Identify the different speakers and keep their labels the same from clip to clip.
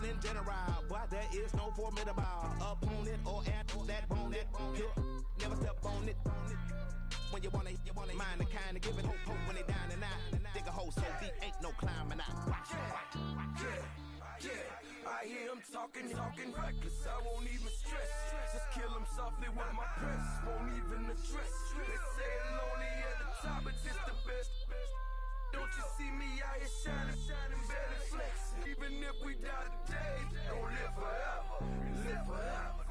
Speaker 1: Speaking in general, but there is no formidable opponent or that bone it. Never step on it. When you wanna mind the kind of give it hope when they down and out. Dig a hole so deep, ain't no climbing out. Yeah, I hear him talking reckless. I won't even stress. Just kill him softly with my press. Won't even address. They say lonely at the top, but it's the best. Don't you see me out here shining, better flex. Even if we die today, don't live forever. Live forever.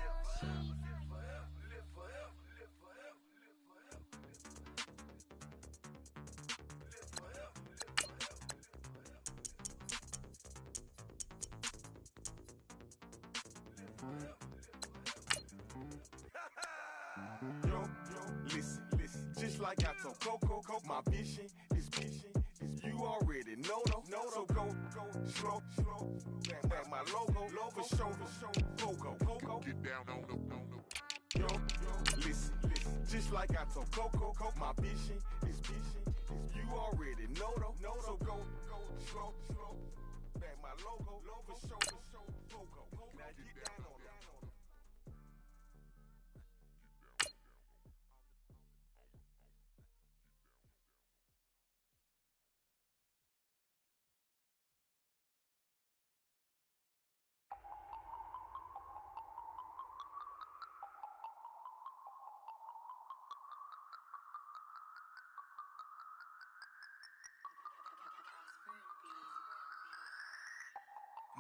Speaker 1: Yo, listen, just like I told Coco, my vision is you already know, so go, slow, back my logo, for show, Coco, get down on the, yo, listen, just like I told Coco, my vision is you already know, so go, slow, back my logo, for show, Coco, now get down on the.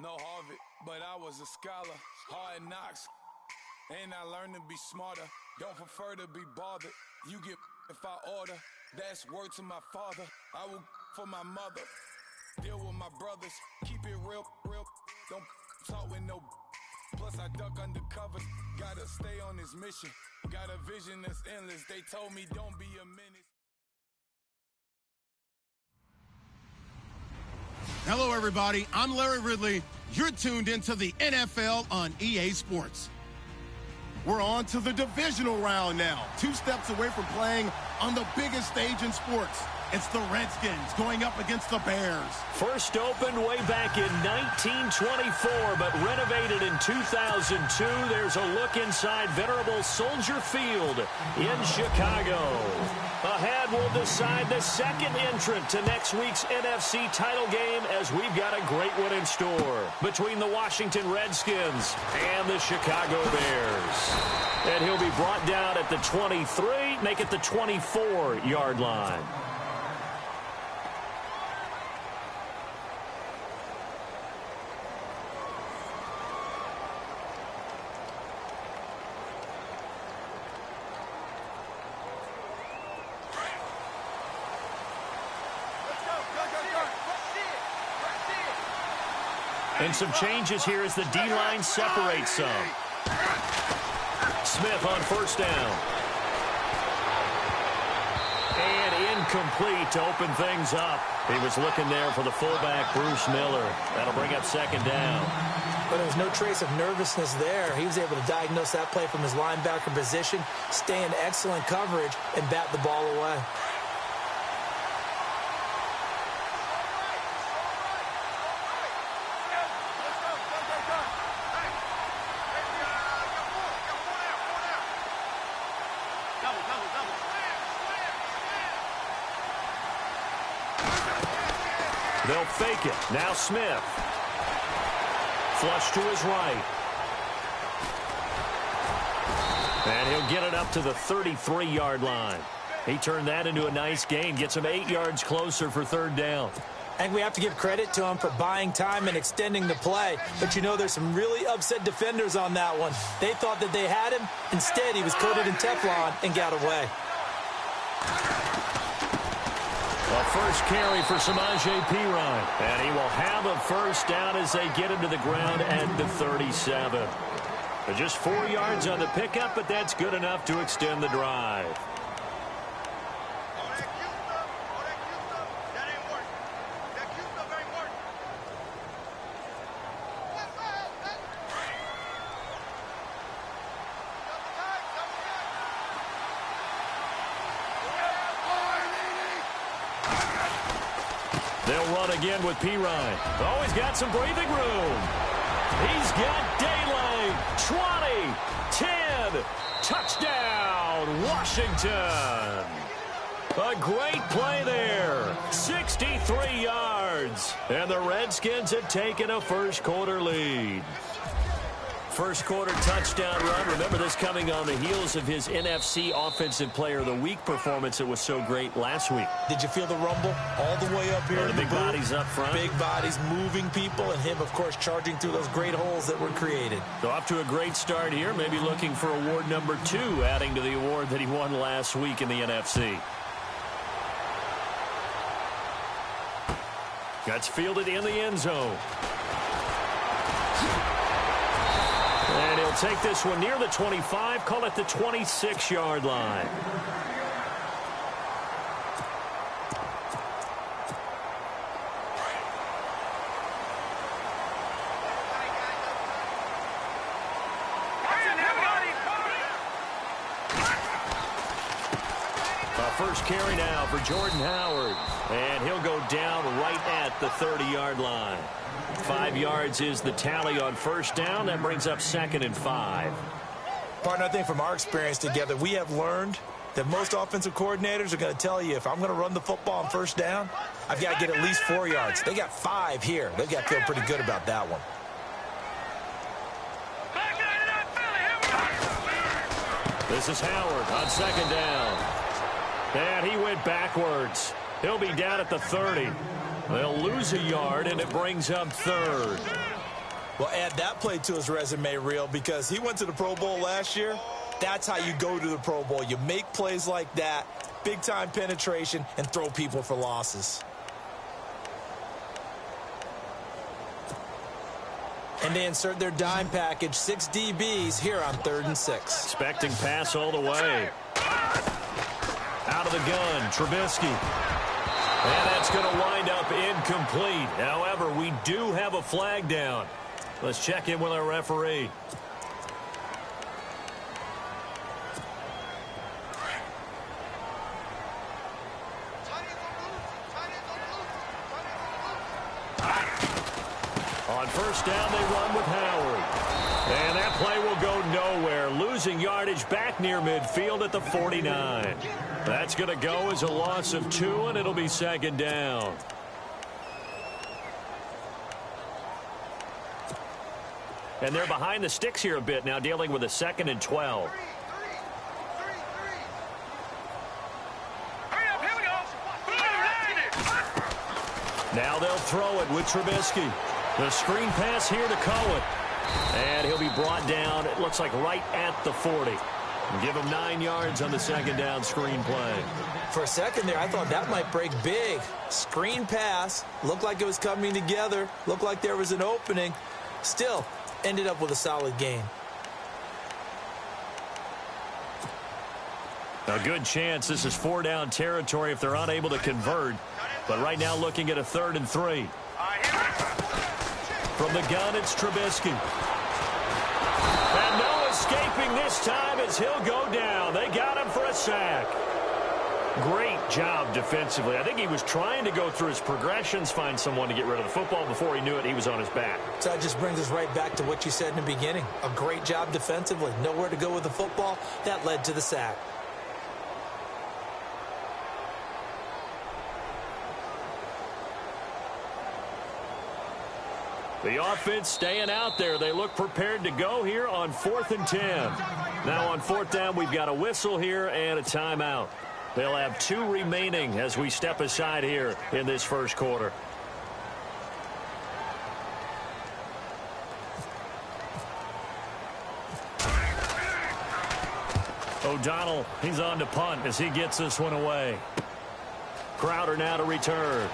Speaker 2: No Harvard, but I was a scholar, hard knocks, and I learned to be smarter. Don't prefer to be bothered. You get if I order, that's word to my father. I will for my mother, deal with my brothers, keep it real. Don't talk with no. Plus I duck undercover, gotta stay on this mission. Got a vision that's endless. They told me don't be a menace.
Speaker 3: Hello, everybody. I'm Larry Ridley. You're tuned into the NFL on EA Sports. We're on to the divisional round now. 2 steps away from playing on the biggest stage in sports. It's the Redskins going up against the Bears.
Speaker 4: First opened way back in 1924, but renovated in 2002. There's a look inside venerable Soldier Field in Chicago. Ahead, we'll decide the second entrant to next week's NFC title game, as we've got a great one in store between the Washington Redskins and the Chicago Bears. And he'll be brought down at the 23, make it the 24-yard line. And some changes here as the D-line separates some. Smith on first down. And incomplete to open things up. He was looking there for the fullback, Bruce Miller. That'll bring up second down.
Speaker 5: But there was no trace of nervousness there. He was able to diagnose that play from his linebacker position, stay in excellent coverage, and bat the ball away.
Speaker 4: They'll fake it. Now Smith. Flush to his right. And he'll get it up to the 33-yard line. He turned that into a nice gain. Gets him 8 yards closer for third down.
Speaker 5: I think we have to give credit to him for buying time and extending the play. But, you know, there's some really upset defenders on that one. They thought that they had him. Instead, he was coated in Teflon and got away.
Speaker 4: A first carry for Samaje Perine. And he will have a first down as they get him to the ground at the 37. Just 4 yards on the pickup, but that's good enough to extend the drive. They'll run again with Perine. Oh, he's got some breathing room. He's got daylight. 20, 10, touchdown, Washington. A great play there. 63 yards. And the Redskins have taken a first-quarter lead. First-quarter touchdown run. Remember, this coming on the heels of his NFC Offensive Player of the Week performance that was so great last week.
Speaker 5: Did you feel the rumble all the way up here?
Speaker 4: The big bodies up front.
Speaker 5: Big bodies moving people, and him, of course, charging through those great holes that were created.
Speaker 4: So off to a great start here. Maybe looking for award number 2, adding to the award that he won last week in the NFC. Gets fielded in the end zone. And he'll take this one near the 25, call it the 26-yard line. First carry now for Jordan Howard. And he'll go down right at the 30-yard line. 5 yards is the tally on first down. That brings up 2nd and 5.
Speaker 5: Partner, I think from our experience together, we have learned that most offensive coordinators are going to tell you, if I'm going to run the football on first down, I've got to get at least 4 yards. They got 5 here. They've got to feel pretty good about that one.
Speaker 4: This is Howard on 2nd down. And he went backwards. He'll be down at the 30. They'll lose a yard, and it brings up 3rd.
Speaker 5: Well, add that play to his resume reel, because he went to the Pro Bowl last year. That's how you go to the Pro Bowl. You make plays like that, big-time penetration, and throw people for losses. And they insert their dime package, 6 DBs here on 3rd and 6.
Speaker 4: Expecting pass all the way. Out of the gun, Trubisky. And that's going to wind up incomplete. However, we do have a flag down. Let's check in with our referee. On first down, they run with Howard. And that play will go nowhere. Losing yardage back near midfield at the 49. That's going to go as a loss of 2, and it'll be 2nd down. And they're behind the sticks here a bit now, dealing with a 2nd and 12. Now they'll throw it with Trubisky. The screen pass here to Cohen. And he'll be brought down, it looks like right at the 40. Give him 9 yards on the 2nd down screen play.
Speaker 5: For a second there, I thought that might break big. Screen pass, looked like it was coming together, looked like there was an opening. Still, ended up with a solid gain.
Speaker 4: A good chance this is 4-down territory if they're unable to convert. But right now looking at a 3rd and 3. From the gun, it's Trubisky. And no escaping this time as he'll go down. They got him for a sack. Great job defensively. I think he was trying to go through his progressions, find someone to get rid of the football. Before he knew it, he was on his back.
Speaker 5: So that just brings us right back to what you said in the beginning. A great job defensively. Nowhere to go with the football. That led to the sack.
Speaker 4: The offense staying out there. They look prepared to go here on 4th and 10. Now on 4th down, we've got a whistle here and a timeout. They'll have 2 remaining as we step aside here in this first quarter. O'Donnell, he's on to punt as he gets this one away. Crowder now to return.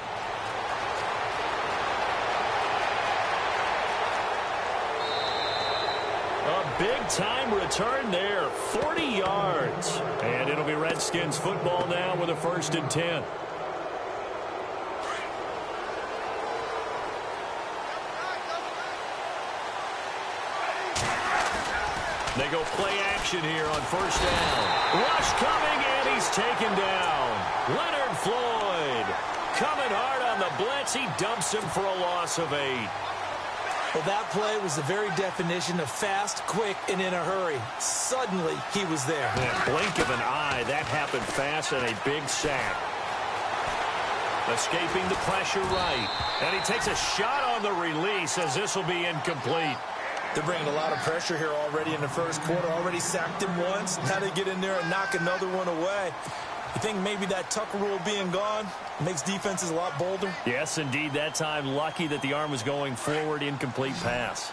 Speaker 4: Big-time return there, 40 yards. And it'll be Redskins football now with a 1st and 10. They go play action here on first down. Rush coming, and he's taken down. Leonard Floyd coming hard on the blitz. He dumps him for a loss of 8.
Speaker 5: Well, that play was the very definition of fast, quick, and in a hurry. Suddenly, he was there.
Speaker 4: Yeah, blink of an eye, that happened fast, and a big sack. Escaping the pressure right. And he takes a shot on the release as this will be incomplete.
Speaker 5: They're bringing a lot of pressure here already in the first quarter. Already sacked him once. Now they get in there and knock another one away. You think maybe that Tucker rule being gone makes defenses a lot bolder?
Speaker 4: Yes, indeed. That time, lucky that the arm was going forward. Incomplete pass.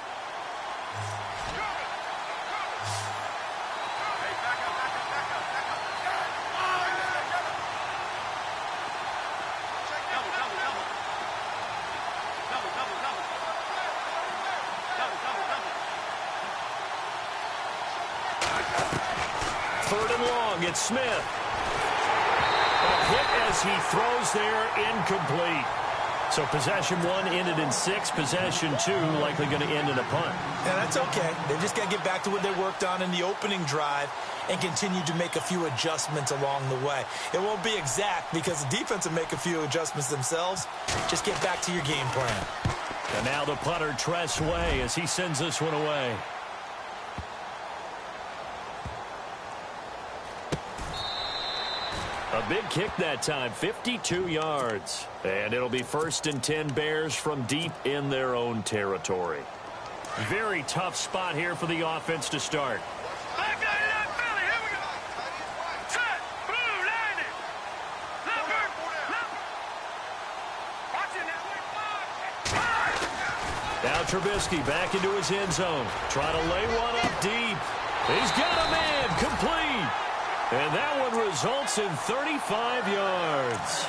Speaker 4: Third and long, it's Smith. A hit as he throws there, incomplete. So possession one ended in 6. Possession 2 likely going to end in a punt.
Speaker 5: Yeah, that's okay. They've just got to get back to what they worked on in the opening drive and continue to make a few adjustments along the way. It won't be exact because the defense will make a few adjustments themselves. Just get back to your game plan.
Speaker 4: And now the punter, Tress Way, as he sends this one away. A big kick that time, 52 yards. And it'll be 1st and 10 Bears from deep in their own territory. Very tough spot here for the offense to start. Now Trubisky back into his end zone. Trying to lay one up deep. He's got a man complete. And that one results in 35 yards.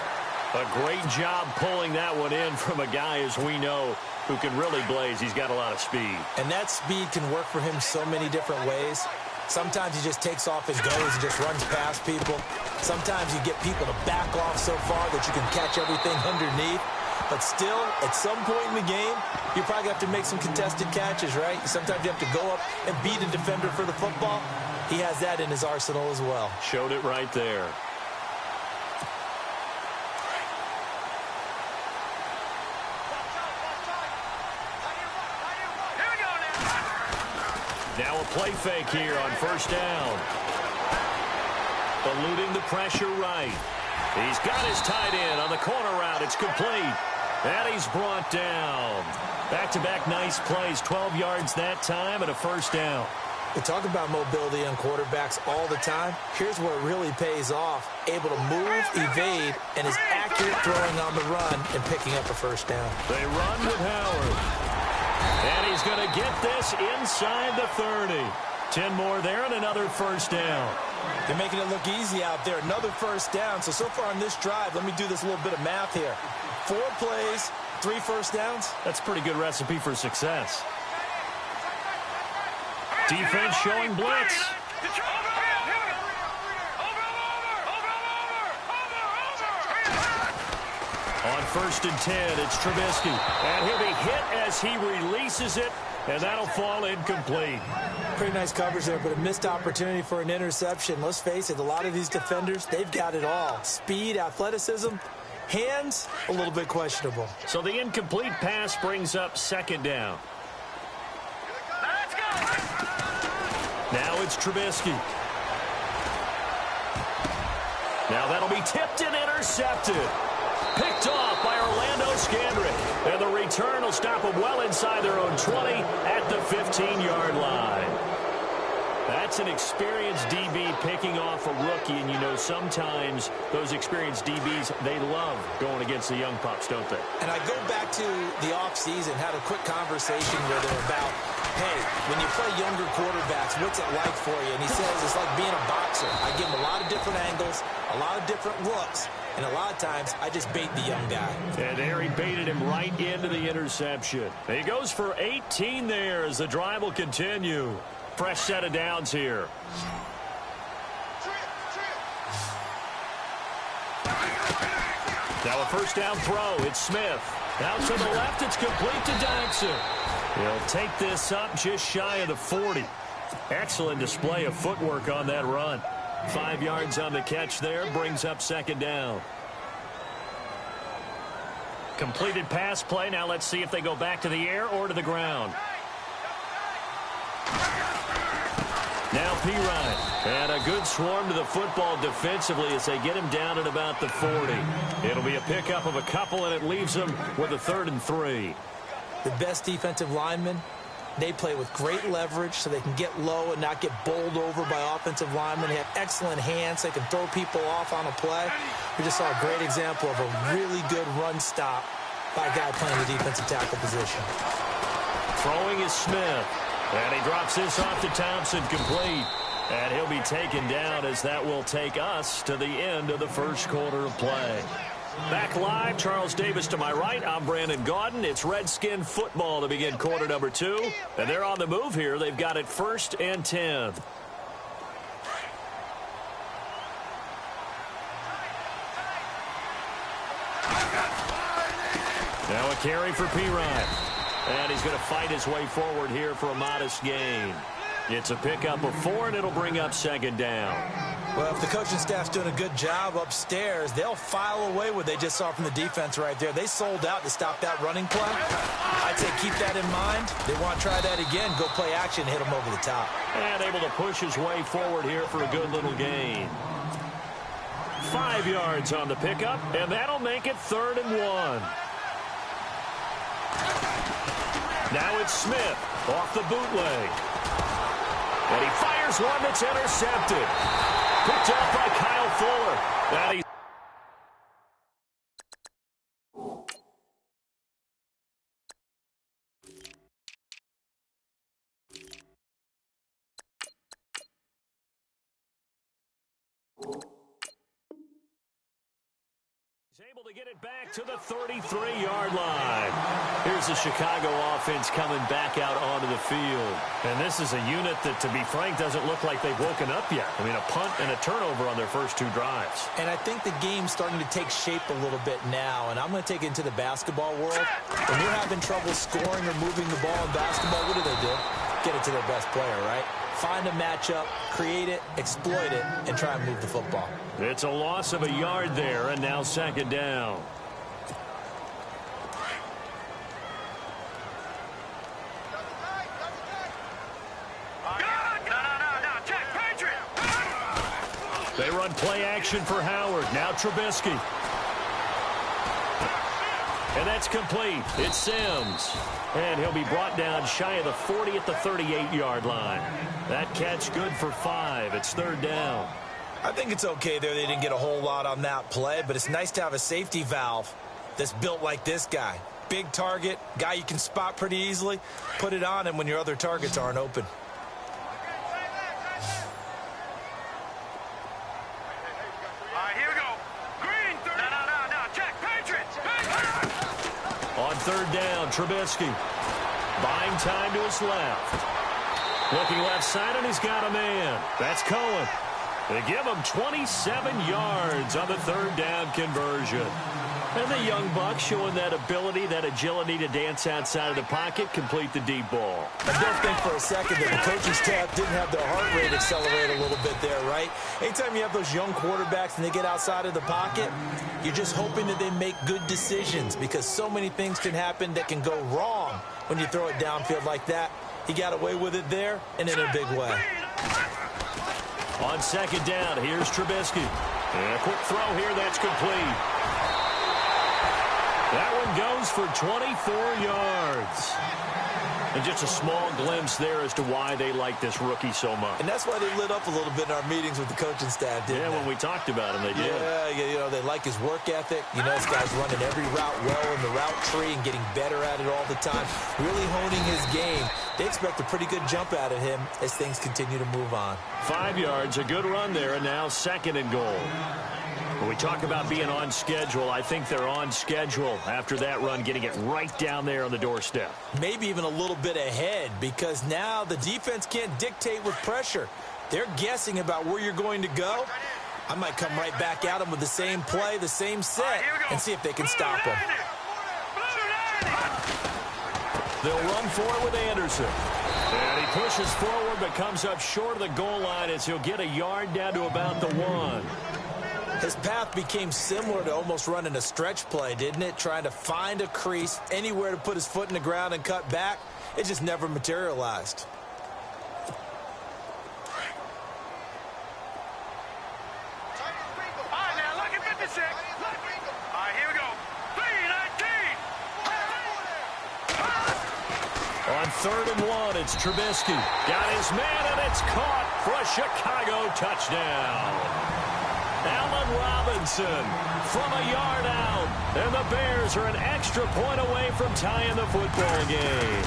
Speaker 4: A great job pulling that one in from a guy, as we know, who can really blaze. He's got a lot of speed.
Speaker 5: And that speed can work for him so many different ways. Sometimes he just takes off and goes and just runs past people. Sometimes you get people to back off so far that you can catch everything underneath. But still, at some point in the game, you probably have to make some contested catches, right? Sometimes you have to go up and beat a defender for the football. He has that in his arsenal as well.
Speaker 4: Showed it right there. Now a play fake here on 1st down. Eluding the pressure right. He's got his tight end on the corner route. It's complete. And he's brought down. Back-to-back nice plays. 12 yards that time and a 1st down.
Speaker 5: We talk about mobility on quarterbacks all the time. Here's where it really pays off. Able to move, evade, and is accurate throwing on the run and picking up a 1st down.
Speaker 4: They run with Howard. And he's going to get this inside the 30. 10 more there and another 1st down.
Speaker 5: They're making it look easy out there. Another 1st down. So far on this drive, let me do this little bit of math here. 4 plays, 3 1st downs.
Speaker 4: That's a pretty good recipe for success. Defense showing blitz. On 1st and 10, it's Trubisky. And he'll be hit as he releases it, and that'll fall incomplete.
Speaker 5: Pretty nice coverage there, but a missed opportunity for an interception. Let's face it, a lot of these defenders, they've got it all. Speed, athleticism, hands, a little bit questionable.
Speaker 4: So the incomplete pass brings up 2nd down. Now it's Trubisky. Now that'll be tipped and intercepted. Picked off by Orlando Scandrick. And the return will stop them well inside their own 20 at the 15-yard line. That's an experienced DB picking off a rookie, and you know sometimes those experienced DBs, they love going against the young pups, don't they?
Speaker 5: And I go back to the offseason, had a quick conversation with him about, hey, when you play younger quarterbacks, what's it like for you? And he says it's like being a boxer. I give him a lot of different angles, a lot of different looks, and a lot of times I just bait the young guy.
Speaker 4: And there he baited him right into the interception. He goes for 18 there as the drive will continue. Fresh set of downs here. Now a 1st down throw. It's Smith. Out to the left. It's complete to Dodson. He'll take this up just shy of the 40. Excellent display of footwork on that run. 5 yards on the catch there. Brings up 2nd down. Completed pass play. Now let's see if they go back to the air or to the ground. Now Pirine. And a good swarm to the football defensively as they get him down at about the 40. It'll be a pickup of a couple, and it leaves them with a 3rd and 3.
Speaker 5: The best defensive linemen, they play with great leverage so they can get low and not get bowled over by offensive linemen. They have excellent hands. They can throw people off on a play. We just saw a great example of a really good run stop by a guy playing the defensive tackle position.
Speaker 4: Throwing is Smith. And he drops this off to Thompson, complete. And he'll be taken down as that will take us to the end of the first quarter of play. Back live, Charles Davis to my right. I'm Brandon Gaudin. It's Redskin football to begin quarter number 2. And they're on the move here. They've got it 1st and 10. Now a carry for Pirine. And he's going to fight his way forward here for a modest gain. It's a pickup of 4, and it'll bring up 2nd down.
Speaker 5: Well, if the coaching staff's doing a good job upstairs, they'll file away what they just saw from the defense right there. They sold out to stop that running play. I'd say keep that in mind. They want to try that again. Go play action, hit them over the top.
Speaker 4: And able to push his way forward here for a good little gain. 5 yards on the pickup, and that'll make it 3rd and 1. Now it's Smith off the bootleg. And he fires one that's intercepted. Picked up by Kyle Fuller. That he's able to get it back to the 33-yard line. Here's the Chicago offense coming back out onto the field. And this is a unit that, to be frank, doesn't look like they've woken up yet. I mean, a punt and a turnover on their first 2 drives.
Speaker 5: And I think the game's starting to take shape a little bit now. And I'm going to take it into the basketball world. When you're having trouble scoring or moving the ball in basketball, what do? Get it to their best player, right? Find a matchup, create it, exploit it, and try and move the football.
Speaker 4: It's a loss of a yard there, and now 2nd down. They run play action for Howard. Now Trubisky. And that's complete. It's Sims. And he'll be brought down shy of the 40 at the 38-yard line. That catch good for 5. It's 3rd down.
Speaker 5: I think it's okay there. They didn't get a whole lot on that play, but it's nice to have a safety valve that's built like this guy. Big target, guy you can spot pretty easily. Put it on him when your other targets aren't open.
Speaker 4: On 3rd down, Trubisky. Buying time to his left. Looking left side, and he's got a man. That's Cohen. They give him 27 yards on the 3rd down conversion. And the young buck showing that ability, that agility to dance outside of the pocket, complete the deep ball.
Speaker 5: I don't think for a second that the coaching staff didn't have their heart rate accelerate a little bit there, right? Anytime you have those young quarterbacks and they get outside of the pocket, you're just hoping that they make good decisions because so many things can happen that can go wrong when you throw it downfield like that. He got away with it there and in a big way.
Speaker 4: On 2nd down, here's Trubisky. And a quick throw here, that's complete. That one goes for 24 yards. And just a small glimpse there as to why they like this rookie so much.
Speaker 5: And that's why they lit up a little bit in our meetings with the coaching staff, didn't they?
Speaker 4: When we talked about him, they did.
Speaker 5: Yeah, you know, they like his work ethic. You know, this guy's running every route well in the route tree and getting better at it all the time. Really honing his game. They expect a pretty good jump out of him as things continue to move on.
Speaker 4: 5 yards, a good run there, and now 2nd and goal. When we talk about being on schedule, I think they're on schedule after that run, getting it right down there on the doorstep.
Speaker 5: Maybe even a little bit ahead because now the defense can't dictate with pressure. They're guessing about where you're going to go. I might come right back at them with the same play, the same set, and see if they can stop them.
Speaker 4: They'll run for it with Anderson. And he pushes forward but comes up short of the goal line as he'll get a yard down to about the 1.
Speaker 5: His path became similar to almost running a stretch play, didn't it? Trying to find a crease, anywhere to put his foot in the ground and cut back. It just never materialized.
Speaker 4: On 3rd and 1, it's Trubisky. Got his man, and it's caught for a Chicago touchdown. Allen Robinson from a yard out. And the Bears are an extra point away from tying the football game.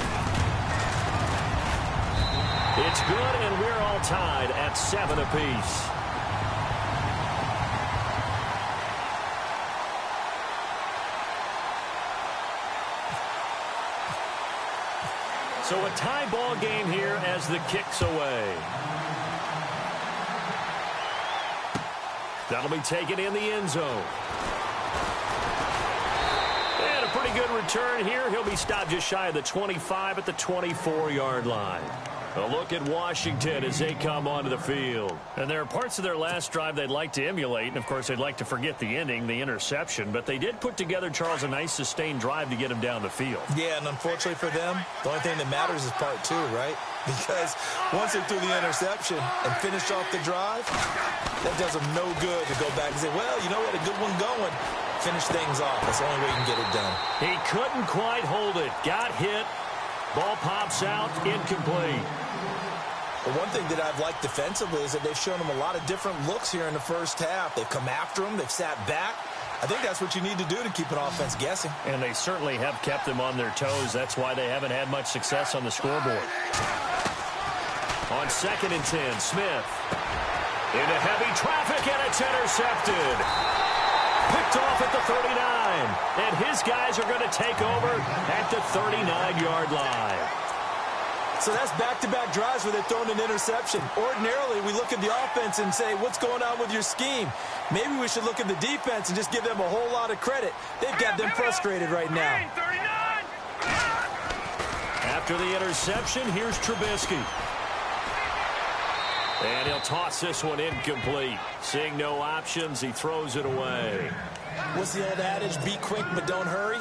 Speaker 4: It's good, and we're all tied at 7 apiece. So a tie ball game here as the kick's away. That'll be taken in the end zone. And a pretty good return here. He'll be stopped just shy of the 25 at the 24-yard line. A look at Washington as they come onto the field. And there are parts of their last drive they'd like to emulate. And, of course, they'd like to forget the ending, the interception. But they did put together, Charles, a nice sustained drive to get him down the field.
Speaker 5: Yeah, and unfortunately for them, the only thing that matters is part 2, right? Because once they threw the interception and finished off the drive, that does them no good to go back and say, well, you know what, a good one going. Finish things off. That's the only way you can get it done.
Speaker 4: He couldn't quite hold it. Got hit. Ball pops out, incomplete.
Speaker 5: The one thing that I've liked defensively is that they've shown him a lot of different looks here in the first half. They've come after him. They've sat back. I think that's what you need to do to keep an offense guessing.
Speaker 4: And they certainly have kept them on their toes. That's why they haven't had much success on the scoreboard. On 2nd and 10, Smith. Into heavy traffic, and it's intercepted. Picked off at the 39. And his guys are going to take over at the 39-yard line.
Speaker 5: So that's back-to-back drives where they're throwing an interception. Ordinarily, we look at the offense and say, what's going on with your scheme? Maybe we should look at the defense and just give them a whole lot of credit. They've got them frustrated right now.
Speaker 4: After the interception, here's Trubisky. And he'll toss this one incomplete. Seeing no options, he throws it away.
Speaker 5: What's the old adage? Be quick, but don't hurry?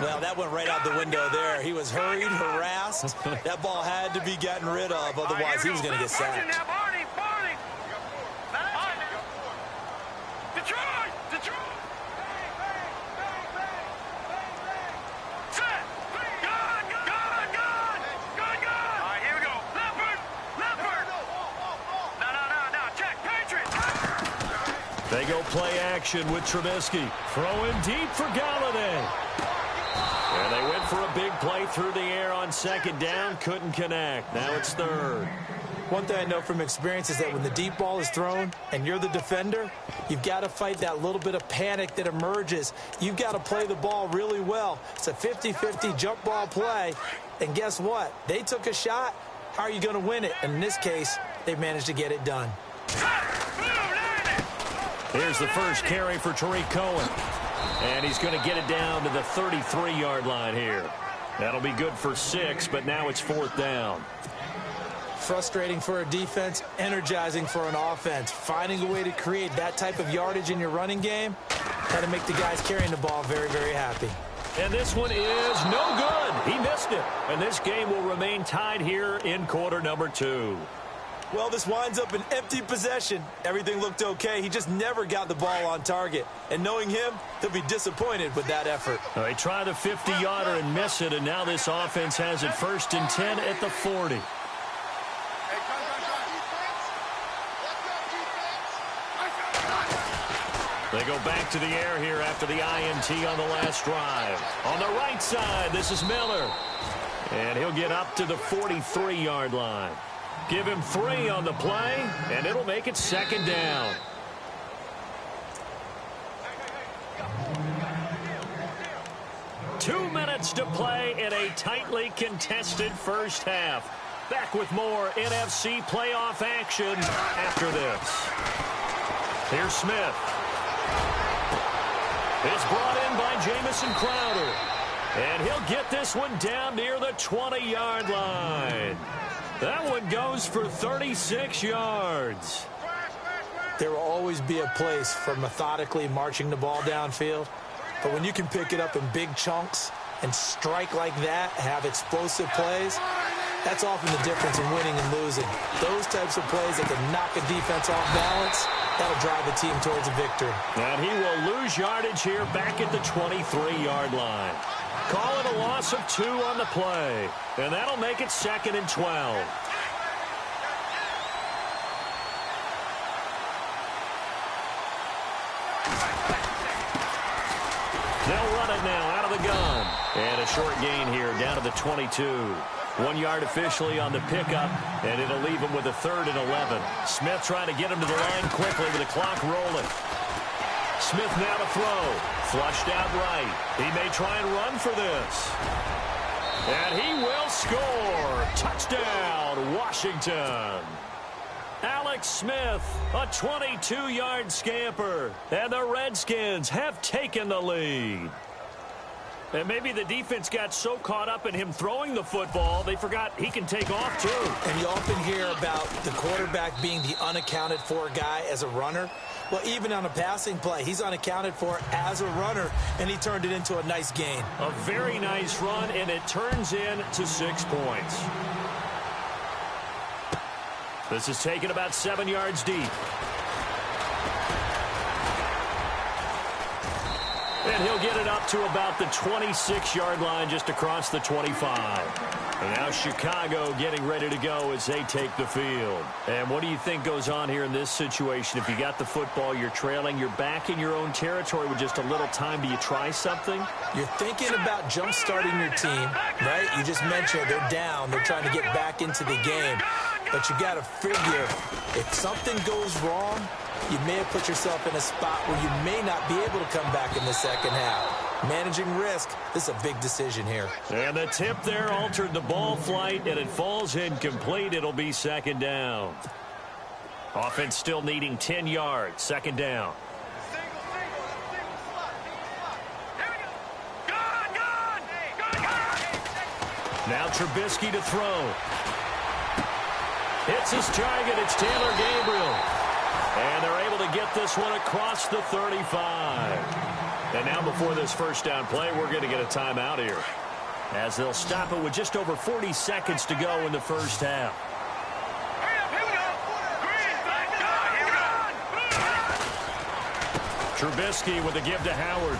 Speaker 5: Well, that went right out the window there. He was hurried, harassed. That ball had to be gotten rid of. Otherwise, he was going to get sacked.
Speaker 4: They go play action with Trubisky. Throwing deep for Galladay. And they went for a big play through the air on 2nd down. Couldn't connect. Now it's 3rd.
Speaker 5: One thing I know from experience is that when the deep ball is thrown and you're the defender, you've got to fight that little bit of panic that emerges. You've got to play the ball really well. It's a 50-50 jump ball play. And guess what? They took a shot. How are you going to win it? And in this case, they managed to get it done.
Speaker 4: Here's the first carry for Tariq Cohen. And he's going to get it down to the 33-yard line here. That'll be good for 6, but now it's 4th down.
Speaker 5: Frustrating for a defense, energizing for an offense. Finding a way to create that type of yardage in your running game, got to make the guys carrying the ball very, very happy.
Speaker 4: And this one is no good. He missed it. And this game will remain tied here in quarter number 2.
Speaker 5: Well, this winds up an empty possession. Everything looked okay. He just never got the ball on target. And knowing him, he'll be disappointed with that effort.
Speaker 4: They try the 50-yarder and miss it, and now this offense has it 1st and 10 at the 40. They go back to the air here after the INT on the last drive. On the right side, this is Miller. And he'll get up to the 43-yard line. Give him 3 on the play, and it'll make it 2nd down. Two minutes to play in a tightly contested first half. Back with more NFC playoff action after this. Here's Smith. It's brought in by Jamison Crowder. And he'll get this one down near the 20-yard line. That one goes for 36 yards.
Speaker 5: There will always be a place for methodically marching the ball downfield. But when you can pick it up in big chunks and strike like that, have explosive plays, that's often the difference in winning and losing. Those types of plays that can knock a defense off balance, that'll drive a team towards a victory.
Speaker 4: And he will lose yardage here back at the 23-yard line. Call it a loss of 2 on the play. And that'll make it 2nd and 12. They'll run it now out of the gun. And a short gain here down to the 22. 1 yard officially on the pickup, and it'll leave him with a 3rd and 11. Smith trying to get him to the line quickly with the clock rolling. Smith now to throw. Flushed out right. He may try and run for this. And he will score. Touchdown, Washington. Alex Smith, a 22-yard scamper. And the Redskins have taken the lead. And maybe the defense got so caught up in him throwing the football, they forgot he can take off, too.
Speaker 5: And you often hear about the quarterback being the unaccounted-for guy as a runner. Well, even on a passing play, he's unaccounted for as a runner, and he turned it into a nice gain.
Speaker 4: A very nice run, and it turns into 6 points. This is taken about 7 yards deep. And he'll get it up to about the 26-yard line just across the 25. And now Chicago getting ready to go as they take the field. And what do you think goes on here in this situation? If you got the football, you're trailing, you're back in your own territory with just a little time. Do you try something?
Speaker 5: You're thinking about jump-starting your team, right? You just mentioned they're down. They're trying to get back into the game. But you got to figure, if something goes wrong, you may have put yourself in a spot where you may not be able to come back in the second half. Managing risk, this is a big decision here.
Speaker 4: And the tip there altered the ball flight, and it falls incomplete. It'll be 2nd down. Offense still needing 10 yards. 2nd down. Now Trubisky to throw. Hits his target. It's Taylor Gabriel. And they're able to get this one across the 35. And now before this first down play, we're going to get a timeout here, as they'll stop it with just over 40 seconds to go in the first half. Trubisky with a give to Howard.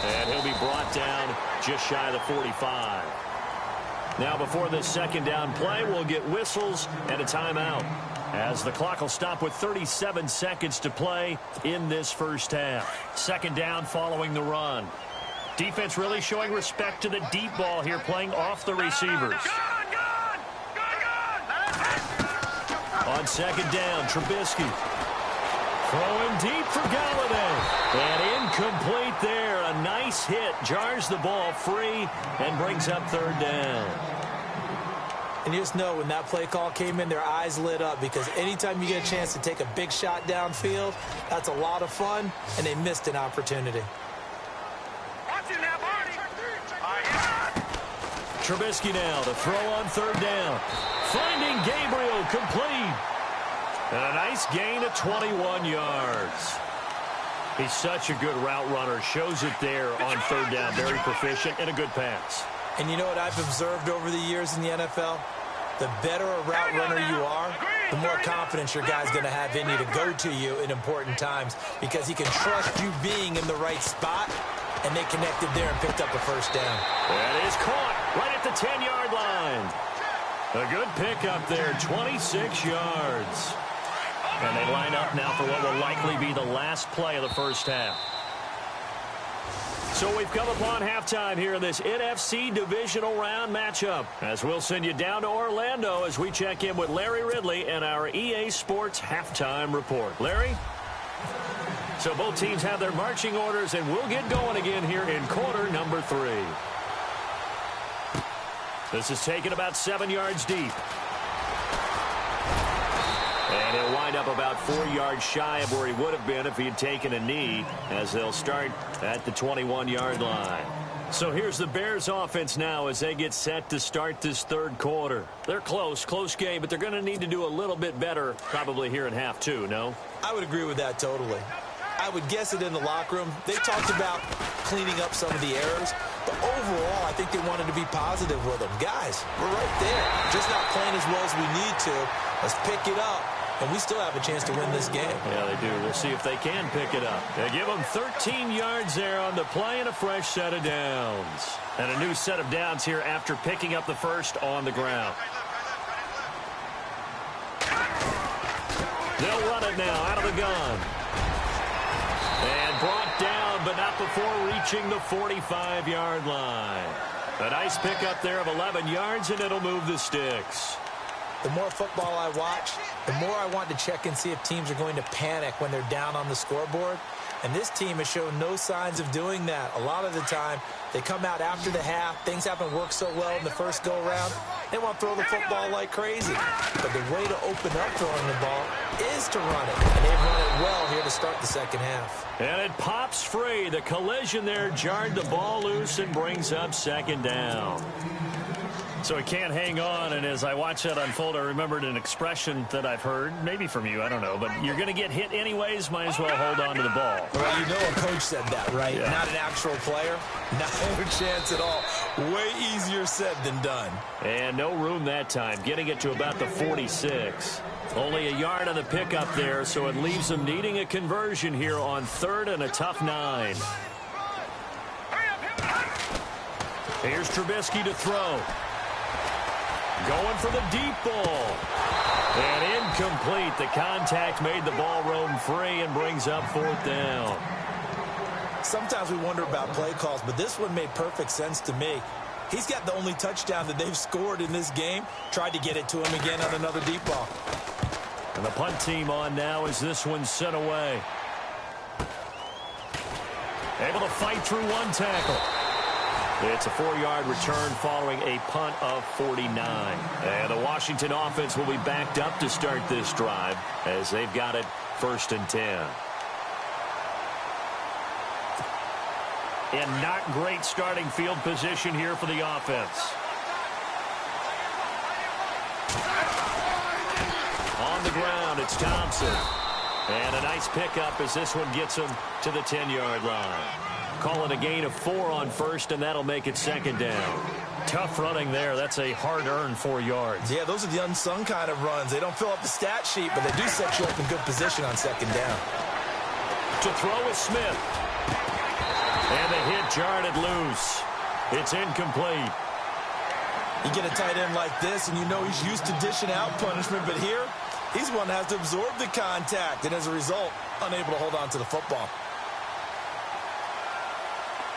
Speaker 4: And he'll be brought down just shy of the 45. Now before this second down play, we'll get whistles and a timeout, as the clock will stop with 37 seconds to play in this first half. 2nd down following the run. Defense really showing respect to the deep ball here, playing off the receivers. On 2nd down, Trubisky. Throwing deep for Galladay. And incomplete there. A nice hit. Jars the ball free and brings up 3rd down.
Speaker 5: And you just know when that play call came in, their eyes lit up, because anytime you get a chance to take a big shot downfield, that's a lot of fun, and they missed an opportunity.
Speaker 4: Trubisky now to throw on 3rd down. Finding Gabriel complete. And a nice gain of 21 yards. He's such a good route runner. Shows it there on 3rd down. Very proficient and a good pass.
Speaker 5: And you know what I've observed over the years in the NFL? The better a route runner you are, the more confidence your guy's going to have in you to go to you in important times, because he can trust you being in the right spot, and they connected there and picked up a first down.
Speaker 4: That is caught right at the 10-yard line. A good pickup there, 26 yards. And they line up now for what will likely be the last play of the first half. So we've come upon halftime here in this NFC divisional round matchup, as we'll send you down to Orlando as we check in with Larry Ridley and our EA Sports halftime report. Larry? So both teams have their marching orders, and we'll get going again here in quarter number 3. This is taken about 7 yards deep. And he'll wind up about 4 yards shy of where he would have been if he had taken a knee, as they'll start at the 21-yard line. So here's the Bears offense now as they get set to start this third quarter. They're close game, but they're going to need to do a little bit better probably here in half two, no?
Speaker 5: I would agree with that totally. I would guess it in the locker room. They talked about cleaning up some of the errors, but overall I think they wanted to be positive with them. Guys, we're right there. Just not playing as well as we need to. Let's pick it up. And we still have a chance to win this game.
Speaker 4: Yeah, they do. We'll see if they can pick it up. They give them 13 yards there on the play and a fresh set of downs. And a new set of downs here after picking up the first on the ground. They'll run it now out of the gun. And brought down, but not before reaching the 45-yard line. A nice pickup there of 11 yards, and it'll move the sticks.
Speaker 5: The more football I watch, the more I want to check and see if teams are going to panic when they're down on the scoreboard. And this team has shown no signs of doing that. A lot of the time, they come out after the half. Things haven't worked so well in the first go-around. They want to throw the football like crazy. But the way to open up throwing the ball is to run it. And they've run it well here to start the second half.
Speaker 4: And it pops free. The collision there jarred the ball loose and brings up second down. So he can't hang on, and as I watch that unfold, I remembered an expression that I've heard, maybe from you, I don't know, but you're going to get hit anyways, might as well hold on to the ball.
Speaker 5: Well, you know a coach said that, right?
Speaker 4: Yeah.
Speaker 5: Not an actual player. No chance at all. Way easier said than done.
Speaker 4: And no room that time, getting it to about the 46. Only a yard on the pickup there, so it leaves them needing a conversion here on third and a tough 9. Here's Trubisky to throw. Going for the deep ball. And incomplete. The contact made the ball roam free and brings up fourth down.
Speaker 5: Sometimes we wonder about play calls, but this one made perfect sense to me. He's got the only touchdown that they've scored in this game. Tried to get it to him again on another deep ball.
Speaker 4: And the punt team on now as this one's sent away. Able to fight through one tackle. It's a 4-yard return following a punt of 49. And the Washington offense will be backed up to start this drive as they've got it 1st and 10. And not great starting field position here for the offense. On the ground, it's Thompson. And a nice pickup as this one gets him to the 10-yard line. Call it a gain of 4 on first, and that'll make it second down. Tough running there. That's a hard-earned 4 yards.
Speaker 5: Yeah, those are the unsung kind of runs. They don't fill up the stat sheet, but they do set you up in good position on second down.
Speaker 4: To throw is Smith. And the hit jarred it loose. It's incomplete.
Speaker 5: You get a tight end like this, and you know he's used to dishing out punishment, but here, he's one that has to absorb the contact, and as a result, unable to hold on to the football.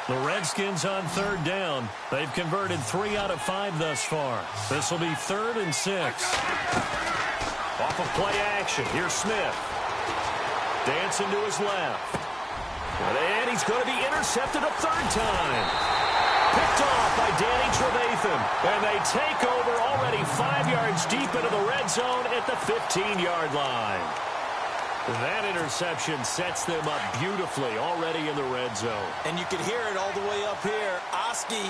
Speaker 4: The Redskins on third down. They've converted 3 out of 5 thus far. This will be 3rd and 6. Off of play action. Here's Smith. Dancing to his left. And he's going to be intercepted a 3rd time. Picked off by Danny Trevathan. And they take over already 5 yards deep into the red zone at the 15-yard line. That interception sets them up beautifully already in the red zone.
Speaker 5: And you can hear it all the way up here. Oski,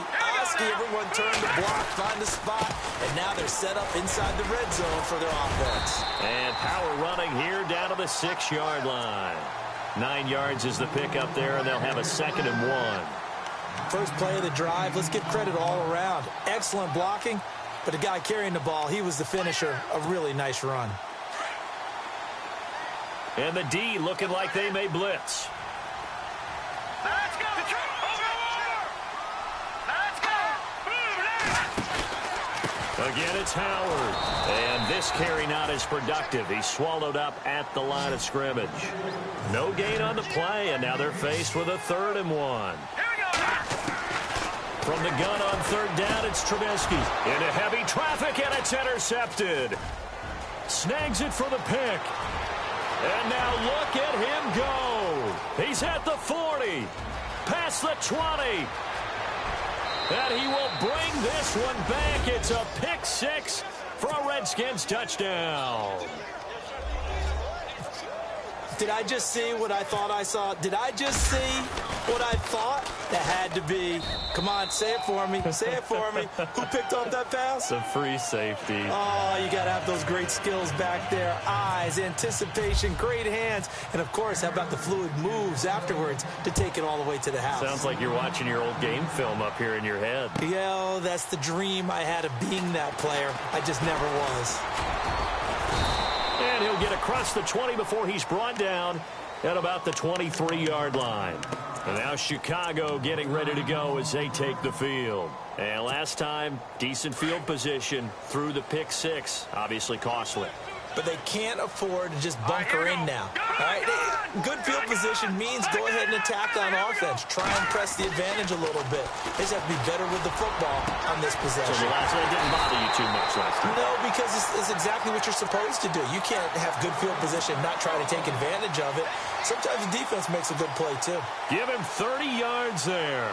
Speaker 5: everyone turned to block, find the spot, and now they're set up inside the red zone for their offense.
Speaker 4: And power running here down to the 6-yard line. 9 yards is the pickup there, and they'll have a 2nd and 1.
Speaker 5: First play of the drive, let's give credit all around. Excellent blocking, but the guy carrying the ball, he was the finisher. A really nice run.
Speaker 4: And the D looking like they may blitz.
Speaker 6: Let's go! Let's go!
Speaker 4: Again, it's Howard. And this carry not as productive. He's swallowed up at the line of scrimmage. No gain on the play, and now they're faced with a 3rd and 1. From the gun on 3rd down, it's Trubisky. Into heavy traffic, and it's intercepted. Snags it for the pick. And now look at him go. He's at the 40, past the 20. And he will bring this one back. It's a pick 6 for a Redskins touchdown.
Speaker 5: Did I just see what I thought I saw? Did I just see what I thought? That had to be, come on, say it for me. Say it for me. Who picked off that pass?
Speaker 4: The free safety.
Speaker 5: Oh, you got to have those great skills back there. Eyes, anticipation, great hands. And, of course, how about the fluid moves afterwards to take it all the way to the house?
Speaker 4: Sounds like you're watching your old game film up here in your head.
Speaker 5: Yo, that's the dream I had of being that player. I just never was.
Speaker 4: And he'll get across the 20 before he's brought down at about the 23-yard line. And now Chicago getting ready to go as they take the field. And last time, decent field position through the pick six. Obviously costly.
Speaker 5: But they can't afford to just bunker in now. All right? Good field position means go ahead and attack on offense. Try and press the advantage a little bit. They just have to be better with the football on this possession.
Speaker 4: So the last one didn't bother you too much last time?
Speaker 5: No, because it's exactly what you're supposed to do. You can't have good field position and not try to take advantage of it. Sometimes the defense makes a good play, too.
Speaker 4: Give him 30 yards there.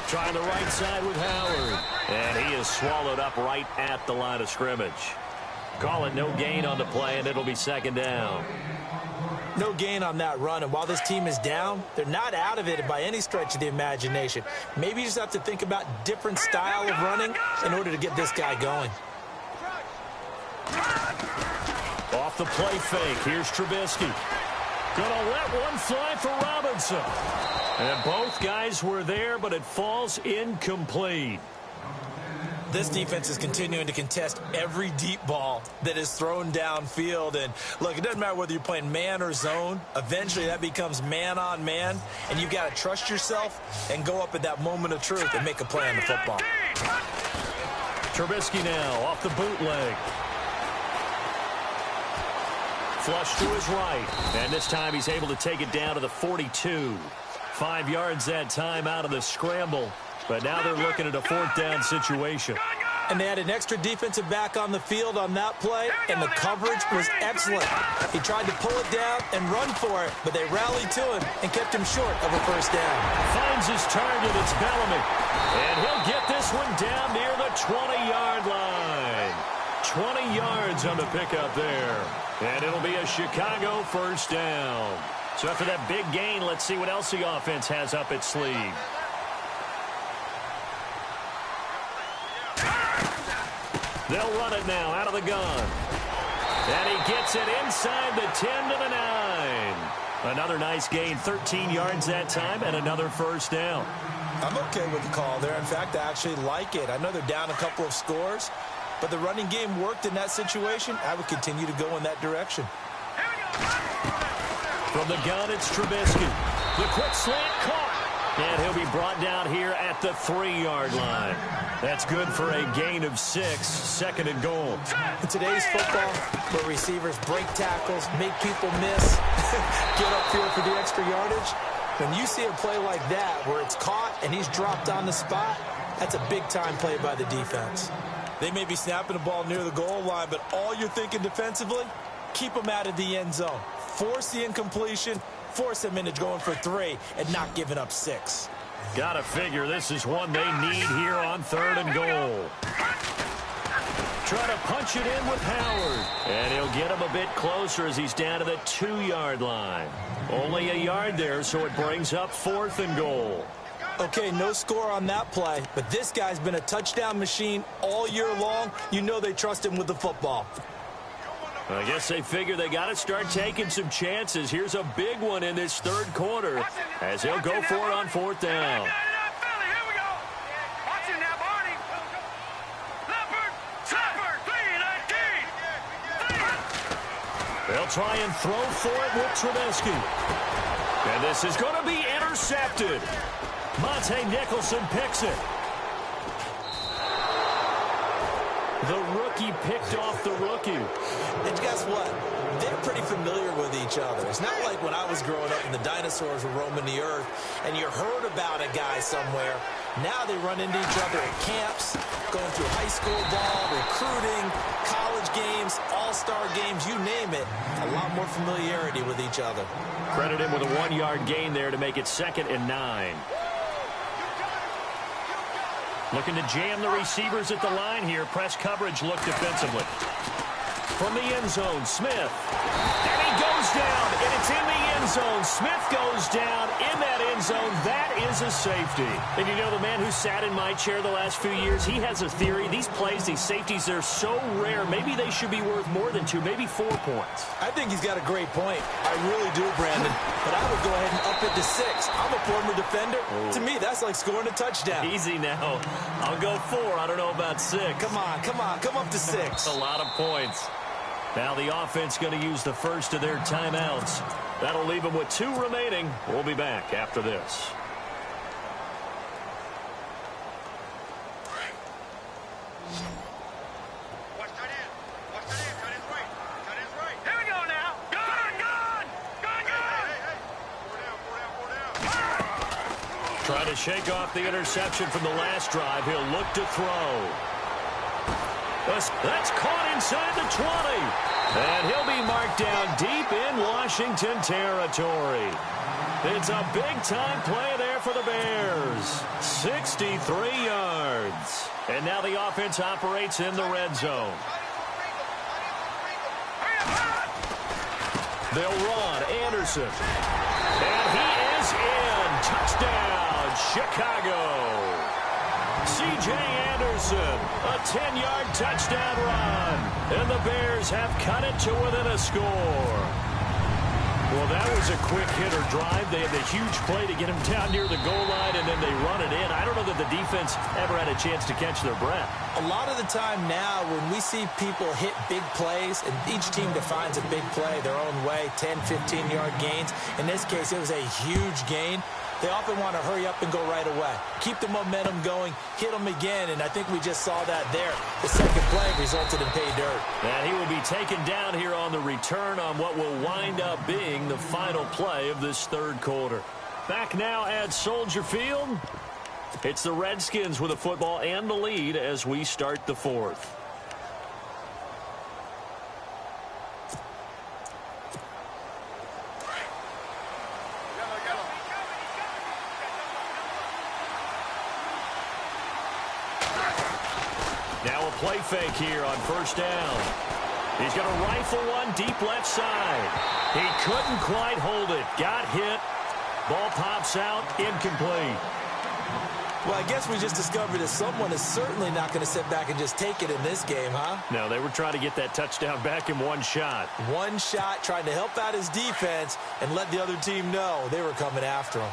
Speaker 4: Trying the right side with Howard. And he is swallowed up right at the line of scrimmage. Call it no gain on the play, and it'll be second down.
Speaker 5: No gain on that run, and while this team is down, they're not out of it by any stretch of the imagination. Maybe you just have to think about different style of running in order to get this guy going.
Speaker 4: Off the play fake, here's Trubisky. Gonna let one fly for Robinson. And both guys were there, but it falls incomplete.
Speaker 5: This defense is continuing to contest every deep ball that is thrown downfield. And, look, it doesn't matter whether you're playing man or zone. Eventually, that becomes man-on-man, and you've got to trust yourself and go up at that moment of truth and make a play on the football.
Speaker 4: Trubisky now off the bootleg. Flush to his right. And this time he's able to take it down to the 42. 5 yards that time out of the scramble. But now they're looking at a fourth down situation.
Speaker 5: And they had an extra defensive back on the field on that play, and the coverage was excellent. He tried to pull it down and run for it, but they rallied to him and kept him short of a first down.
Speaker 4: Finds his target, it's Bellamy. And he'll get this one down near the 20-yard line. 20 yards on the pickup there. And it'll be a Chicago first down. So after that big gain, let's see what else the offense has up its sleeve. They'll run it now out of the gun. And he gets it inside the 10 to the 9. Another nice gain, 13 yards that time, and another first down.
Speaker 5: I'm okay with the call there. In fact, I actually like it. I know they're down a couple of scores, but the running game worked in that situation. I would continue to go in that direction.
Speaker 4: From the gun, it's Trubisky. The quick slant caught. And he'll be brought down here at the 3-yard line. That's good for a gain of 6, second and goal.
Speaker 5: In today's football, where receivers break tackles, make people miss, get upfield for the extra yardage, when you see a play like that where it's caught and he's dropped on the spot, that's a big-time play by the defense. They may be snapping the ball near the goal line, but all you're thinking defensively, keep them out of the end zone. Force the incompletion, force them into going for 3, and not giving up 6.
Speaker 4: Gotta figure this is one they need here on 3rd and goal. Try to punch it in with Howard. And he'll get him a bit closer as he's down to the 2-yard line. Only a yard there, so it brings up 4th and goal.
Speaker 5: Okay, no score on that play, but this guy's been a touchdown machine all year long. You know they trust him with the football.
Speaker 4: I guess they figure they got to start taking some chances. Here's a big one in this 3rd quarter as he'll go for it on 4th down. They'll try and throw for it with Trubisky. And this is going to be intercepted. Monte Nicholson picks it. The rookie picked off the rookie.
Speaker 5: And guess what? They're pretty familiar with each other. It's not like when I was growing up and the dinosaurs were roaming the earth and you heard about a guy somewhere. Now they run into each other at camps, going through high school ball, recruiting, college games, all-star games, you name it. A lot more familiarity with each other.
Speaker 4: Credit him with a 1-yard gain there to make it 2nd and 9. Looking to jam the receivers at the line here. Press coverage look defensively. From the end zone, Smith. And he goes down, and it's in the end zone. Smith goes down in that end zone. That is a safety. And you know, the man who sat in my chair the last few years, he has a theory. These plays, these safeties, they're so rare. Maybe they should be worth more than 2, maybe 4 points.
Speaker 5: I think he's got a great point. I really do, Brandon. But I would go ahead and up it to 6. I'm a former defender. Oh. To me, that's like scoring a touchdown.
Speaker 4: Easy now. I'll go 4. I don't know about 6.
Speaker 5: Come on. Come up to 6.
Speaker 4: A lot of points. Now the offense going to use the first of their timeouts. That'll leave them with 2 remaining. We'll be back after this.
Speaker 6: Watch tight end. Watch tight end. Tight end's right. Tight end's right. Here we go now. Gone. Hey. 4 down.
Speaker 4: Trying to shake off the interception from the last drive. He'll look to throw. That's caught inside the 20. And he'll be marked down deep in Washington territory. It's a big-time play there for the Bears. 63 yards. And now the offense operates in the red zone. They'll run. Anderson. And he is in. Touchdown, Chicago. C.J. Anderson, a 10-yard touchdown run. And the Bears have cut it to within a score. Well, that was a quick hitter drive. They had the huge play to get him down near the goal line, and then they run it in. I don't know that the defense ever had a chance to catch their breath.
Speaker 5: A lot of the time now when we see people hit big plays, and each team defines a big play their own way, 10, 15-yard gains. In this case, it was a huge gain. They often want to hurry up and go right away. Keep the momentum going, hit them again, and I think we just saw that there. The second play resulted in pay dirt.
Speaker 4: And he will be taken down here on the return on what will wind up being the final play of this third quarter. Back now at Soldier Field. It's the Redskins with the football and the lead as we start the fourth. Now a play fake here on first down. He's going to rifle one deep left side. He couldn't quite hold it. Got hit. Ball pops out. Incomplete.
Speaker 5: Well, I guess we just discovered that someone is certainly not going to sit back and just take it in this game, huh?
Speaker 4: No, they were trying to get that touchdown back in one shot.
Speaker 5: One shot, trying to help out his defense and let the other team know they were coming after him.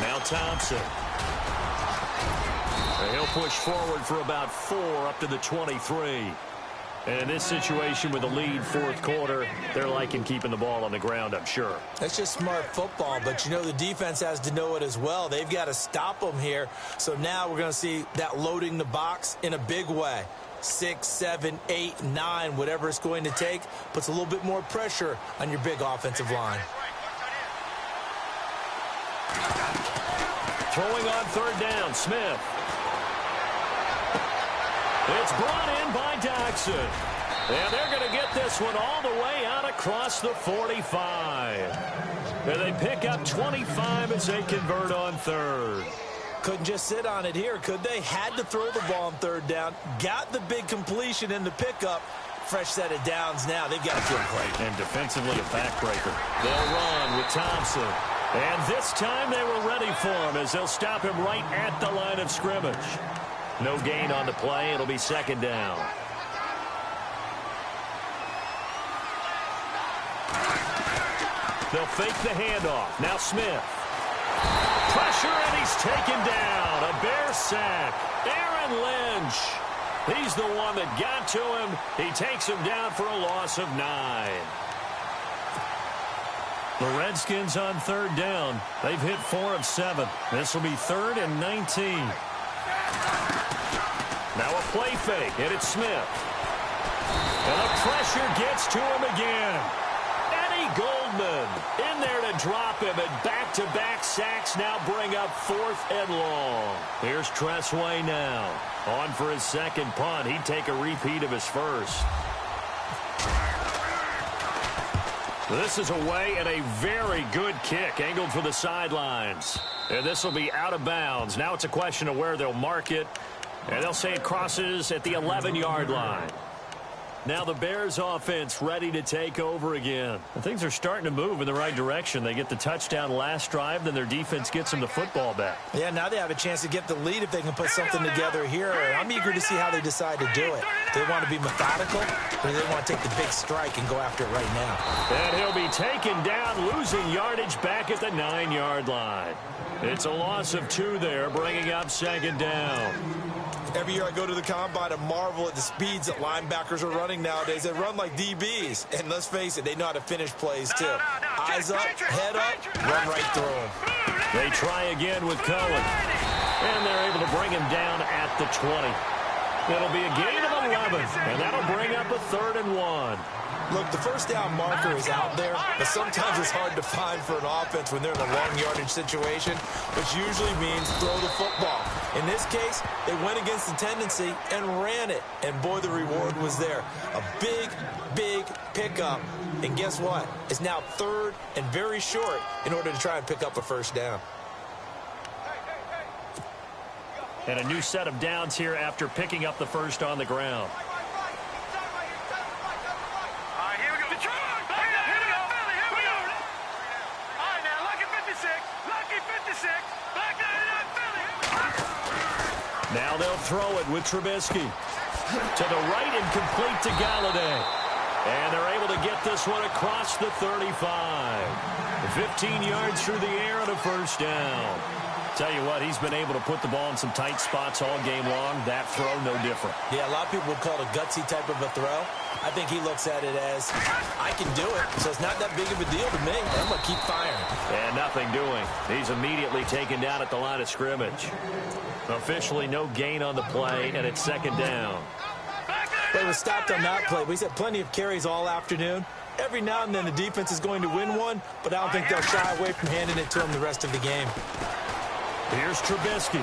Speaker 4: Now Thompson. And he'll push forward for about 4 up to the 23. And in this situation with the lead fourth quarter, they're liking keeping the ball on the ground, I'm sure.
Speaker 5: That's just smart football, but you know the defense has to know it as well. They've got to stop them here. So now we're going to see that loading the box in a big way. 6, 7, 8, 9, whatever it's going to take, puts a little bit more pressure on your big offensive line.
Speaker 4: Throwing on third down, Smith. It's brought in by Dodson. And they're going to get this one all the way out across the 45. And they pick up 25 as they convert on third.
Speaker 5: Couldn't just sit on it here, could they? Had to throw the ball on third down. Got the big completion in the pickup. Fresh set of downs now. They've got to feel great.
Speaker 4: And defensively a backbreaker. They'll run with Thompson. And this time they were ready for him as they'll stop him right at the line of scrimmage. No gain on the play. It'll be second down. They'll fake the handoff. Now Smith. Pressure, and he's taken down. A Bear sack. Aaron Lynch. He's the one that got to him. He takes him down for a loss of 9. The Redskins on third down. They've hit 4 of 7. This will be 3rd and 19. Now a play fake, and it's Smith. And the pressure gets to him again. Eddie Goldman in there to drop him, and back-to-back sacks now bring up 4th and long. Here's Tressway now. On for his second punt. He'd take a repeat of his first. This is away and a very good kick angled for the sidelines. And this will be out of bounds. Now it's a question of where they'll mark it. And they'll say it crosses at the 11-yard line. Now the Bears offense ready to take over again. And things are starting to move in the right direction. They get the touchdown last drive, then their defense gets them the football back.
Speaker 5: Yeah, now they have a chance to get the lead if they can put something together here. I'm eager to see how they decide to do it. They want to be methodical, or they want to take the big strike and go after it right now.
Speaker 4: And he'll be taken down, losing yardage back at the 9-yard line. It's a loss of 2 there, bringing up second down.
Speaker 5: Every year I go to the combine and marvel at the speeds that linebackers are running nowadays. They run like DBs. And let's face it, they know how to finish plays, too. Eyes up, head up, run right through them.
Speaker 4: They try again with Cohen. And they're able to bring him down at the 20. It'll be a gain of 11, and that'll bring up a 3rd and 1.
Speaker 5: Look, the first down marker is out there, but sometimes it's hard to find for an offense when they're in a long yardage situation, which usually means throw the football. In this case, they went against the tendency and ran it, and boy, the reward was there. A big, big pickup, and guess what? It's now 3rd and very short in order to try and pick up a first down.
Speaker 4: And a new set of downs here after picking up the first on the ground. Now they'll throw it with Trubisky. To the right and complete to Galladay. And they're able to get this one across the 35. 15 yards through the air and a first down. Tell you what, he's been able to put the ball in some tight spots all game long. That throw, no different.
Speaker 5: Yeah, a lot of people would call it a gutsy type of a throw. I think he looks at it as, I can do it, so it's not that big of a deal to me. I'm going to keep firing.
Speaker 4: And nothing doing. He's immediately taken down at the line of scrimmage. Officially no gain on the play, and it's second down.
Speaker 5: They were stopped on that play. He's had plenty of carries all afternoon. Every now and then the defense is going to win one, but I don't think they'll shy away from handing it to him the rest of the game.
Speaker 4: Here's Trubisky.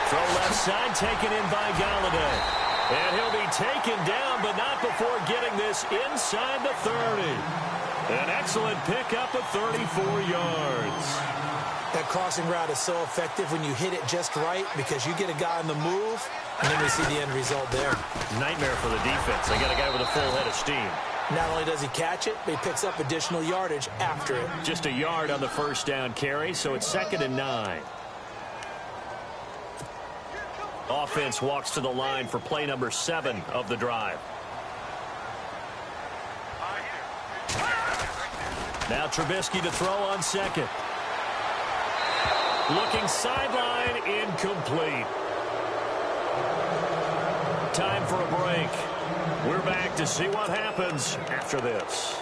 Speaker 4: Throw left side, taken in by Galladay. And he'll be taken down, but not before getting this inside the 30. An excellent pickup of 34 yards.
Speaker 5: That crossing route is so effective when you hit it just right because you get a guy on the move, and then we see the end result there.
Speaker 4: Nightmare for the defense. They got a guy with a full head of steam.
Speaker 5: Not only does he catch it, but he picks up additional yardage after it.
Speaker 4: Just a yard on the first down carry, so it's 2nd and 9. Offense walks to the line for play number 7 of the drive. Now Trubisky to throw on second. Looking sideline, incomplete. Time for a break. We're back to see what happens after this.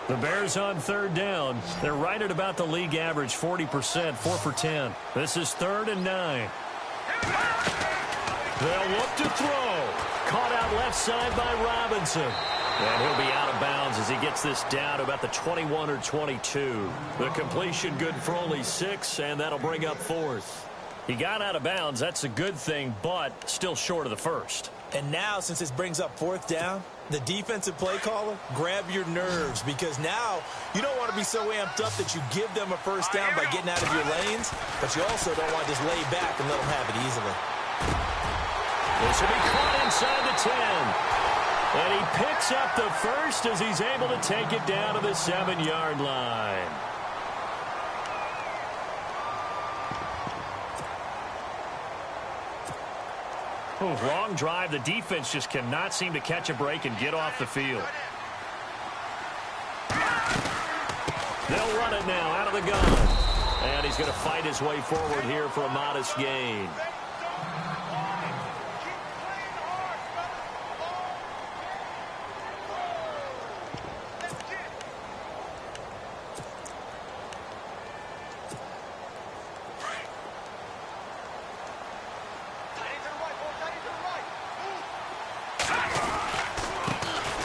Speaker 4: The Bears on 3rd down. They're right at about the league average, 40%, 4 for 10. This is 3rd and 9. They'll look to throw. Caught out left side by Robinson. And he'll be out of bounds as he gets this down to about the 21 or 22. The completion good for only 6, and that'll bring up 4th. He got out of bounds. That's a good thing, but still short of the first.
Speaker 5: And now, since this brings up 4th down, the defensive play caller, grab your nerves, because now you don't want to be so amped up that you give them a first down by getting out of your lanes, but you also don't want to just lay back and let them have it easily.
Speaker 4: This will be caught inside the 10. And he picks up the first as he's able to take it down to the 7-yard line. Long drive. The defense just cannot seem to catch a break and get off the field. They'll run it now out of the gun. And he's going to fight his way forward here for a modest gain.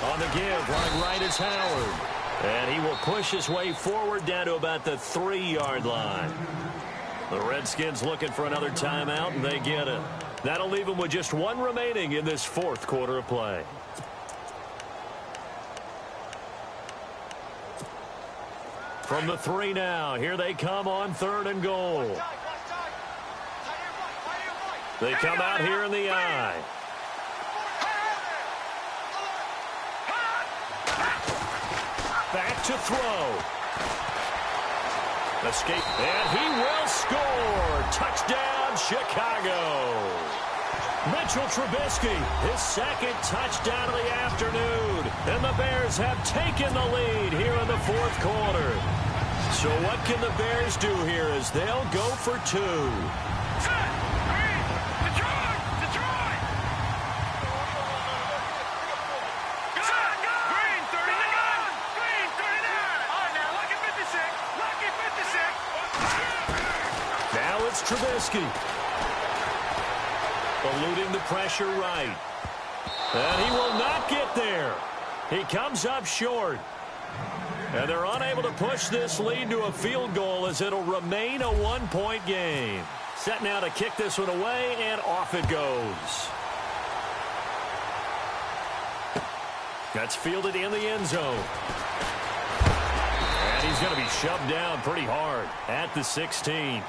Speaker 4: On the give, running right is Howard. And he will push his way forward down to about the 3-yard line. The Redskins looking for another timeout, and they get it. That'll leave them with just one remaining in this fourth quarter of play. From the 3 now, here they come on 3rd and goal. They come out here in the I. Back to throw. Escape, and he will score. Touchdown, Chicago. Mitchell Trubisky, his second touchdown of the afternoon. And the Bears have taken the lead here in the fourth quarter. So what can the Bears do here as they'll go for 2? Trubisky eluding the pressure right. And he will not get there. He comes up short. And they're unable to push this lead to a field goal as it'll remain a 1-point game. Set now to kick this one away, and off it goes. That's fielded in the end zone. And he's going to be shoved down pretty hard at the 16.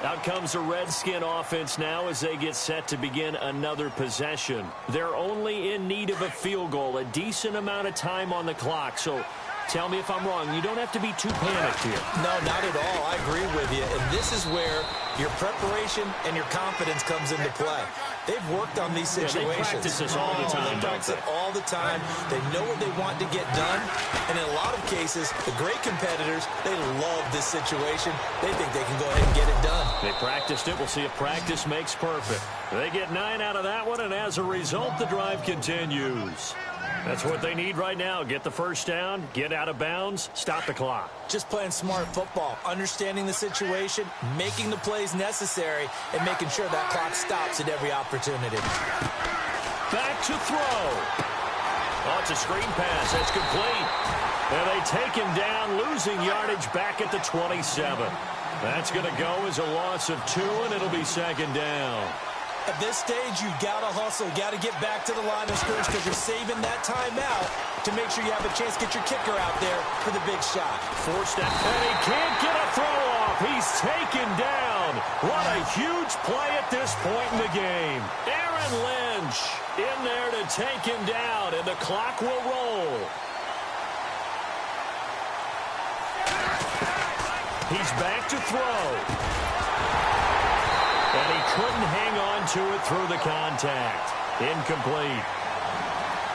Speaker 4: Out comes the Redskin offense now as they get set to begin another possession. They're only in need of a field goal, a decent amount of time on the clock. So tell me if I'm wrong. You don't have to be too panicked here.
Speaker 5: No, not at all. I agree with you. And this is where your preparation and your confidence comes into play. They've worked on these situations.
Speaker 4: Yeah, they practice this all the time.
Speaker 5: They practice it all the time. They know what they want to get done. And in a lot of cases, the great competitors, they love this situation. They think they can go ahead and get it done.
Speaker 4: They practiced it. We'll see if practice makes perfect. They get 9 out of that one, and as a result, the drive continues. That's what they need right now. Get the first down, get out of bounds, stop the clock.
Speaker 5: Just playing smart football, understanding the situation, making the plays necessary, and making sure that clock stops at every opportunity.
Speaker 4: Back to throw. Oh, it's a screen pass. That's complete. And they take him down, losing yardage back at the 27. That's going to go as a loss of 2, and it'll be second down.
Speaker 5: At this stage, you've got to hustle. You've got to get back to the line of scrimmage because you're saving that timeout to make sure you have a chance to get your kicker out there for the big shot.
Speaker 4: Forced that, and he can't get a throw off. He's taken down. What a huge play at this point in the game. Aaron Lynch in there to take him down, and the clock will roll. He's back to throw. And he couldn't hang on to it through the contact. Incomplete.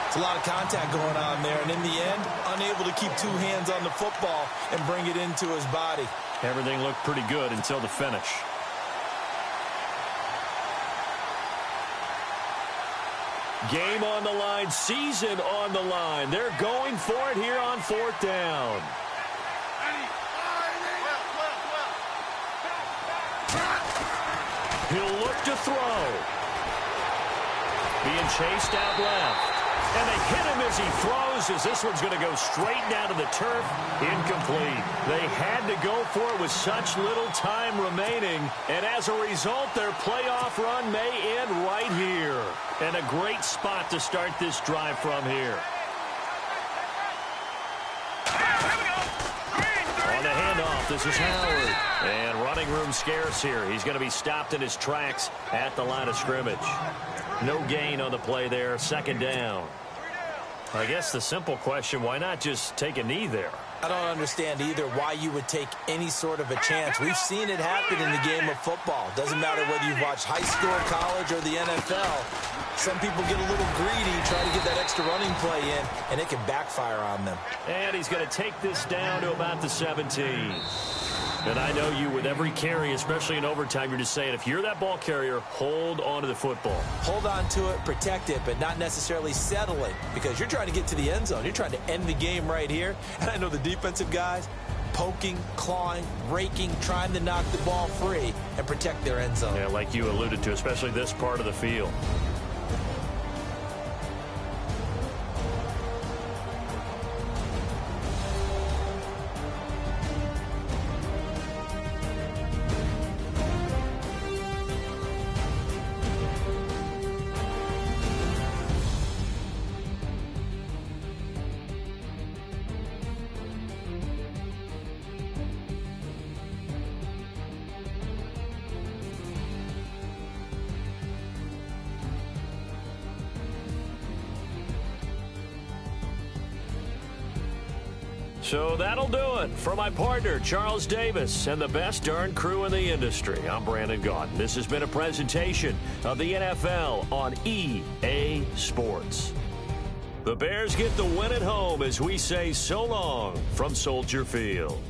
Speaker 5: It's a lot of contact going on there, and in the end, unable to keep 2 hands on the football and bring it into his body.
Speaker 4: Everything looked pretty good until the finish. Game on the line, season on the line. They're going for it here on 4th down. He'll look to throw. Being chased out left. And they hit him as he throws, as this one's going to go straight down to the turf. Incomplete. They had to go for it with such little time remaining. And as a result, their playoff run may end right here. And a great spot to start this drive from here. On the handoff, this is Howard. And running room scarce here. He's going to be stopped in his tracks at the line of scrimmage. No gain on the play there. Second down. I guess the simple question, why not just take a knee there?
Speaker 5: I don't understand either why you would take any sort of a chance. We've seen it happen in the game of football. Doesn't matter whether you've watched high school, college, or the NFL. Some people get a little greedy, try to get that extra running play in, and it can backfire on them.
Speaker 4: And he's going to take this down to about the 17. And I know you, with every carry, especially in overtime, you're just saying, if you're that ball carrier, hold on to the football.
Speaker 5: Hold on to it, protect it, but not necessarily settle it, because you're trying to get to the end zone. You're trying to end the game right here. And I know the defensive guys, poking, clawing, raking, trying to knock the ball free and protect their end zone.
Speaker 4: Yeah, like you alluded to, especially this part of the field. So that'll do it. For my partner, Charles Davis, and the best darn crew in the industry, I'm Brandon Gaudin. This has been a presentation of the NFL on EA Sports. The Bears get the win at home as we say so long from Soldier Field.